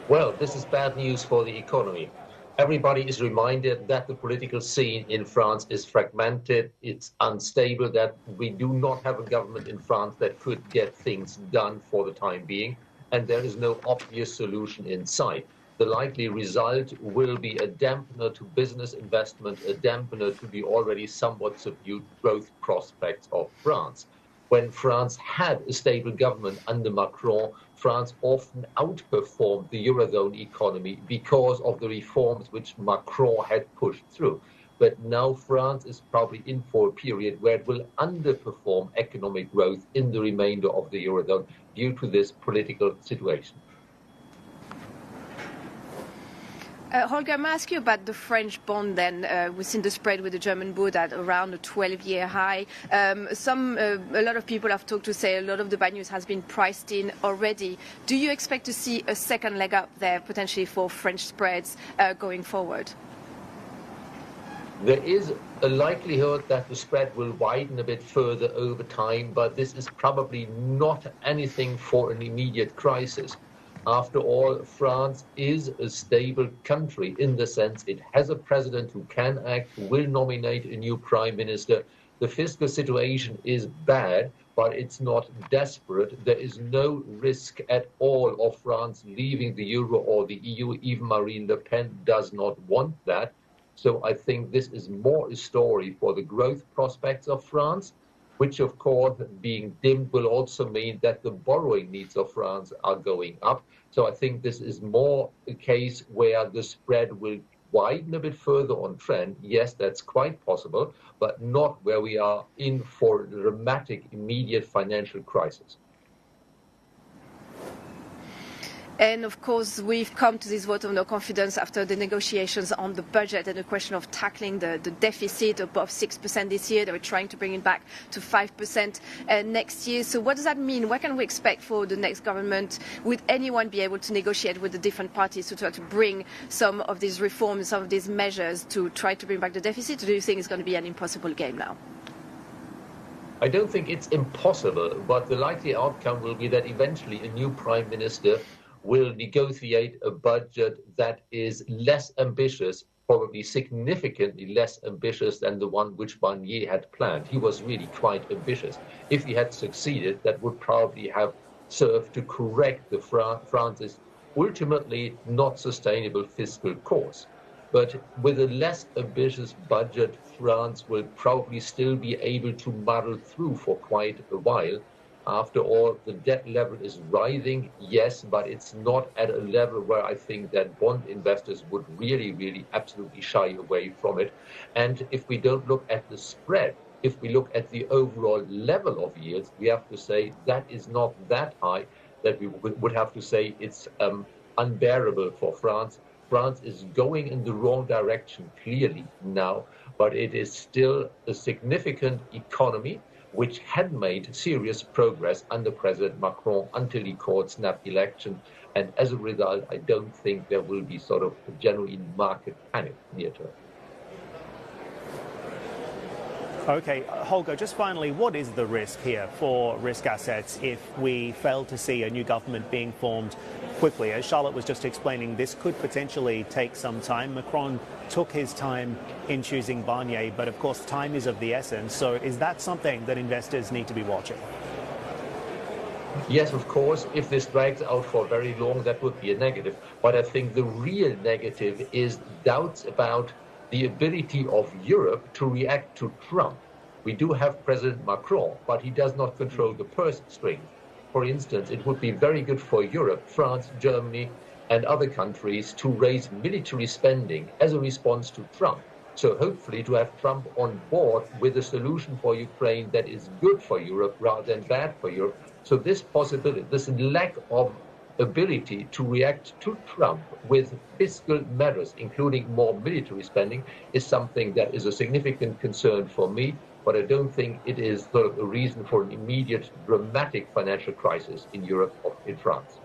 Well, this is bad news for the economy. Everybody is reminded that the political scene in France is fragmented, it's unstable, that we do not have a government in France that could get things done for the time being, and there is no obvious solution in sight. The likely result will be a dampener to business investment, a dampener to the already somewhat subdued growth prospects of France. When France had a stable government under Macron, France often outperformed the Eurozone economy because of the reforms which Macron had pushed through. But now France is probably in for a period where it will underperform economic growth in the remainder of the Eurozone due to this political situation. Holger, may I ask you about the French bond then? We've seen the spread with the German bond at around a 12-year high. A lot of people have talked to say a lot of the bad news has been priced in already. Do you expect to see a second leg up there potentially for French spreads going forward? There is a likelihood that the spread will widen a bit further over time, but this is probably not anything for an immediate crisis. After all, France is a stable country in the sense it has a president who can act, who will nominate a new prime minister. The fiscal situation is bad, but it's not desperate. There is no risk at all of France leaving the euro or the EU. Even Marine Le Pen does not want that. So I think this is more a story for the growth prospects of France, which, of course, being dimmed will also mean that the borrowing needs of France are going up. So I think this is more a case where the spread will widen a bit further on trend. Yes, that's quite possible, but not where we are in for a dramatic, immediate financial crisis. And of course, we've come to this vote of no confidence after the negotiations on the budget and the question of tackling the deficit above 6% this year. They were trying to bring it back to 5% next year. So what does that mean? What can we expect for the next government? Would anyone be able to negotiate with the different parties to try to bring some of these reforms, some of these measures to try to bring back the deficit? Or do you think it's going to be an impossible game now? I don't think it's impossible, but the likely outcome will be that eventually a new prime minister will negotiate a budget that is less ambitious, probably significantly less ambitious than the one which Barnier had planned. He was really quite ambitious. If he had succeeded, that would probably have served to correct the France's ultimately not sustainable fiscal course. But with a less ambitious budget, France will probably still be able to muddle through for quite a while. After all, the debt level is rising, yes, but it's not at a level where I think that bond investors would really absolutely shy away from it. And if we don't look at the spread, if we look at the overall level of yields, we have to say that is not that high that we would have to say it's unbearable for France. France is going in the wrong direction clearly now, but it is still a significant economy which had made serious progress under President Macron until he called snap election. And as a result, I don't think there will be sort of a genuine market panic near term. Okay, Holger, just finally, what is the risk here for risk assets if we fail to see a new government being formed quickly? As Charlotte was just explaining, this could potentially take some time. Macron took his time in choosing Barnier, but of course time is of the essence. So is that something that investors need to be watching? Yes, of course. If this drags out for very long, that would be a negative. But I think the real negative is doubts about the ability of Europe to react to Trump. We do have President Macron, but he does not control the purse strings. For instance, it would be very good for Europe, France, Germany, and other countries to raise military spending as a response to Trump. So hopefully to have Trump on board with a solution for Ukraine that is good for Europe rather than bad for Europe. So this possibility, this lack of ability to react to Trump with fiscal measures, including more military spending, is something that is a significant concern for me, but I don't think it is sort of a reason for an immediate dramatic financial crisis in Europe or in France.